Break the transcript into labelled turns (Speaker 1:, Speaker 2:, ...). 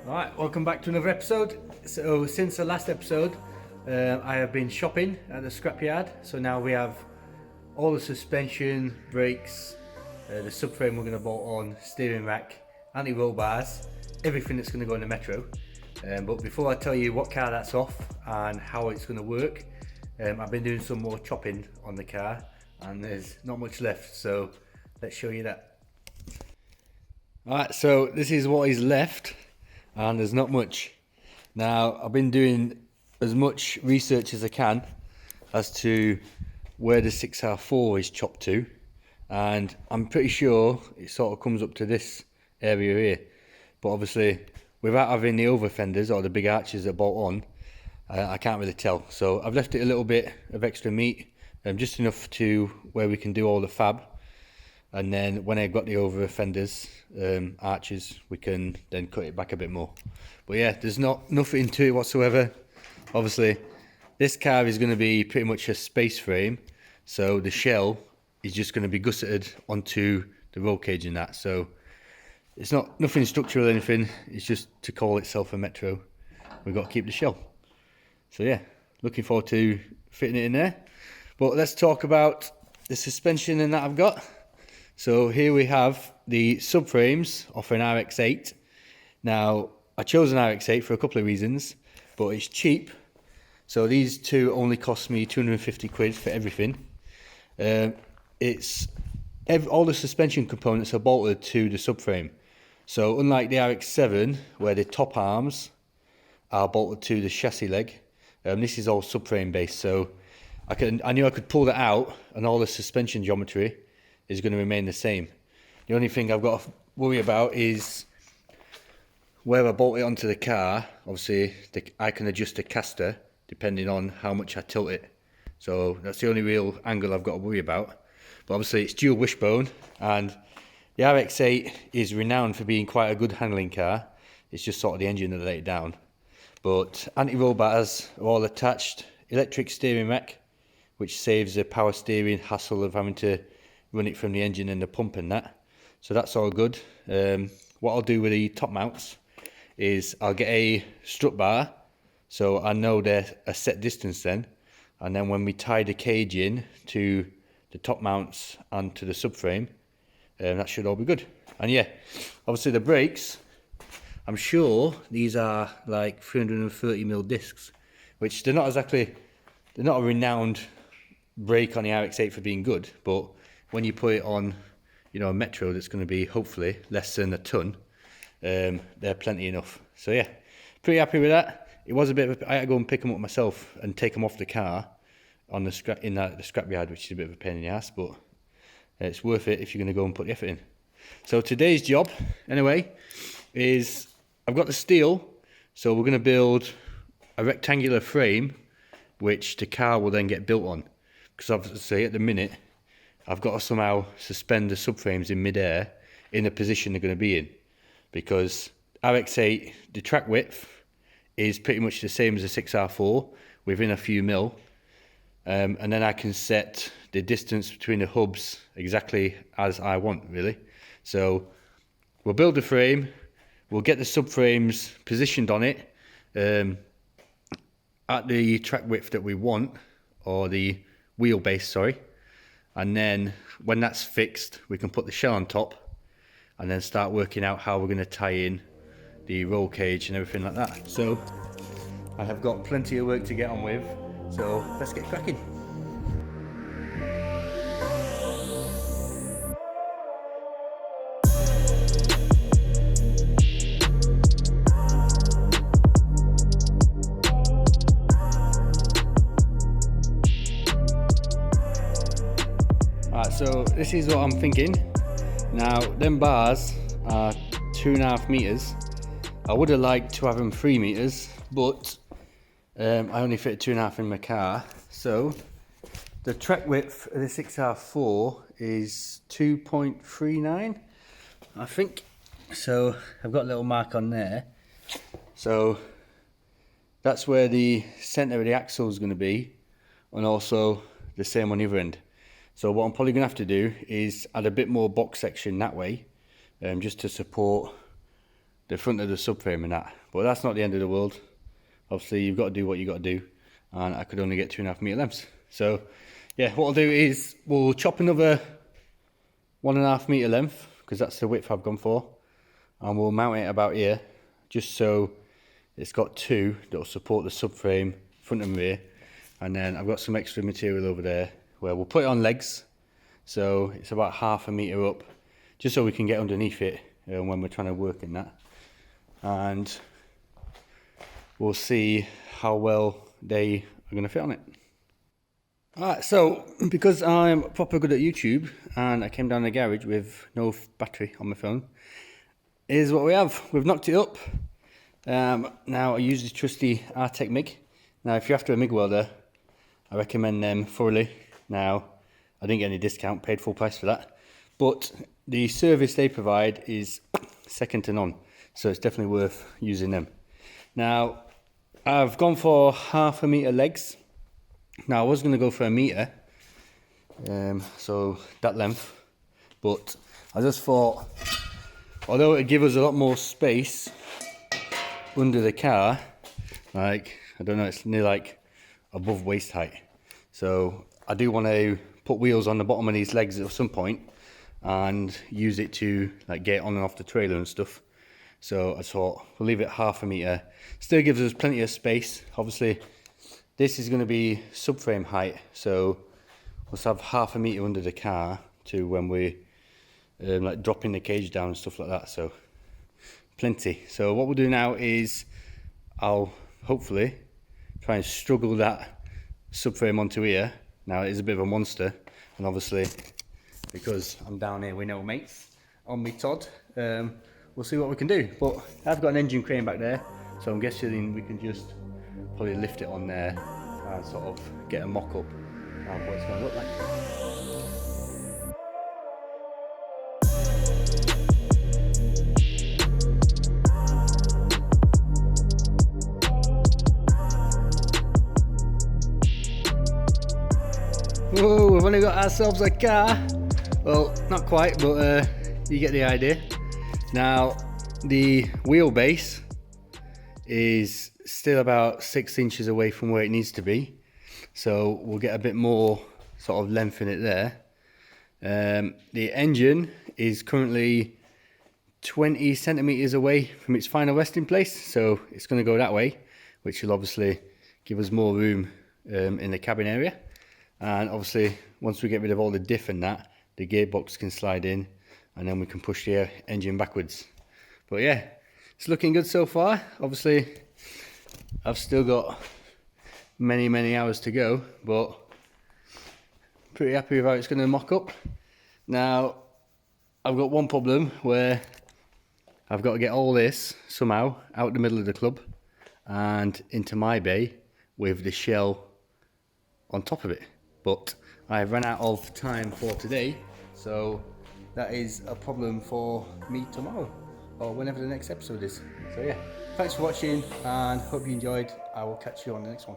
Speaker 1: Alright, welcome back to another episode. So since the last episode, I have been shopping at the scrapyard. So now we have all the suspension, brakes, the subframe we're going to bolt on, steering rack, anti-roll bars, everything that's going to go in the Metro. But before I tell you what car that's off and how it's going to work, I've been doing some more chopping on the car and there's not much left, so let's show you that. Alright, so this is what is left and there's not much. Now I've been doing as much research as I can as to where the 6R4 is chopped to, and I'm pretty sure it sort of comes up to this area here, but obviously without having the over fenders or the big arches that bolt on, I can't really tell. So I've left it a little bit of extra meat, just enough to where we can do all the fab, and then when I've got the over fenders arches, we can then cut it back a bit more. But yeah, there's nothing to it whatsoever. Obviously this car is going to be pretty much a space frame, so the shell is just going to be gusseted onto the roll cage and that. So it's nothing structural or anything, it's just to call itself a Metro. We've got to keep the shell. So yeah, looking forward to fitting it in there. But let's talk about the suspension and that I've got. So here we have the subframes off an RX-8. Now I chose an RX-8 for a couple of reasons, but it's cheap. So these two only cost me 250 quid for everything. All the suspension components are bolted to the subframe. So unlike the RX-7, where the top arms are bolted to the chassis leg, this is all subframe based. So I knew I could pull that out, and all the suspension geometry is going to remain the same. The only thing I've got to worry about is where I bolt it onto the car. Obviously, I can adjust the caster depending on how much I tilt it. So that's the only real angle I've got to worry about. But obviously it's dual wishbone, and the RX-8 is renowned for being quite a good handling car. It's just sort of the engine that let it down. But anti-roll bars are all attached. Electric steering rack, which saves the power steering hassle of having to run it from the engine and the pump and that. So that's all good. What I'll do with the top mounts is I'll get a strut bar, so I know they're a set distance then, and then when we tie the cage in to the top mounts and to the subframe, that should all be good. And yeah, obviously the brakes, I'm sure these are like 330mm discs, which they're not a renowned brake on the RX-8 for being good, but when you put it on, you know, a Metro that's going to be hopefully less than a ton, they're plenty enough. So yeah, pretty happy with that. It was a bit of I had to go and pick them up myself and take them off the car on the scrapyard, which is a bit of a pain in the ass, but it's worth it if you're going to go and put the effort in. So today's job, anyway, is I've got the steel, so we're going to build a rectangular frame which the car will then get built on, because obviously at the minute I've got to somehow suspend the subframes in mid-air in the position they're going to be in, because RX-8, the track width is pretty much the same as a 6R4 within a few mil, and then I can set the distance between the hubs exactly as I want, really. So we'll build the frame, we'll get the subframes positioned on it at the track width that we want, or the wheelbase, sorry, and then when that's fixed we can put the shell on top and then start working out how we're going to tie in the roll cage and everything like that. So I have got plenty of work to get on with, so let's get cracking. Alright, so this is what I'm thinking. Now, them bars are 2.5 meters. I would have liked to have them 3 meters, but I only fit 2.5 in my car. So the track width of the 6R4 is 2.39, I think. So I've got a little mark on there. So that's where the center of the axle is going to be, and also the same on the other end. So what I'm probably going to have to do is add a bit more box section that way, just to support the front of the subframe and that. But that's not the end of the world. Obviously you've got to do what you got to do, and I could only get 2.5 meter lengths. So yeah, what I'll do is we'll chop another 1.5 meter length, because that's the width I've gone for, and we'll mount it about here, just so it's got two that will support the subframe front and rear. And then I've got some extra material over there where we'll put it on legs, so it's about 1/2 meter up, just so we can get underneath it when we're trying to work in that. And we'll see how well they are going to fit on it. Alright, so because I'm proper good at YouTube and I came down the garage with no battery on my phone, here's what we have. We've knocked it up. Now I use the trusty Artec MIG. Now if you're after a MIG welder, I recommend them thoroughly. Now I didn't get any discount, paid full price for that, but the service they provide is second to none, so it's definitely worth using them. Now I've gone for 1/2 meter legs. Now I was going to go for 1 meter, so that length, but I just thought, although it would give us a lot more space under the car, like, I don't know, it's near like above waist height, so I do want to put wheels on the bottom of these legs at some point and use it to like get on and off the trailer and stuff. So I thought we'll leave it 1/2 meter, still gives us plenty of space. Obviously this is going to be subframe height, so let's have 1/2 meter under the car to when we like dropping the cage down and stuff like that, so plenty. So what we'll do now is I'll hopefully try and struggle that subframe onto here. Now it is a bit of a monster, and obviously because I'm down here with no mates on me Todd, we'll see what we can do. But I've got an engine crane back there, so I'm guessing we can just probably lift it on there and sort of get a mock-up of what it's going to look like. Whoa, we've only got ourselves a car. Well, not quite, but you get the idea. Now, the wheelbase is still about 6 inches away from where it needs to be, so we'll get a bit more sort of length in it there. The engine is currently 20 centimeters away from its final resting place, so it's going to go that way, which will obviously give us more room in the cabin area. And obviously once we get rid of all the diff and that, the gearbox can slide in, and then we can push the engine backwards. But yeah, it's looking good so far. Obviously I've still got many hours to go, but pretty happy with how it's going to mock up. Now I've got one problem where I've got to get all this somehow out the middle of the club and into my bay with the shell on top of it, but I've run out of time for today, so that is a problem for me tomorrow or whenever the next episode is. So yeah, thanks for watching and hope you enjoyed. I will catch you on the next one.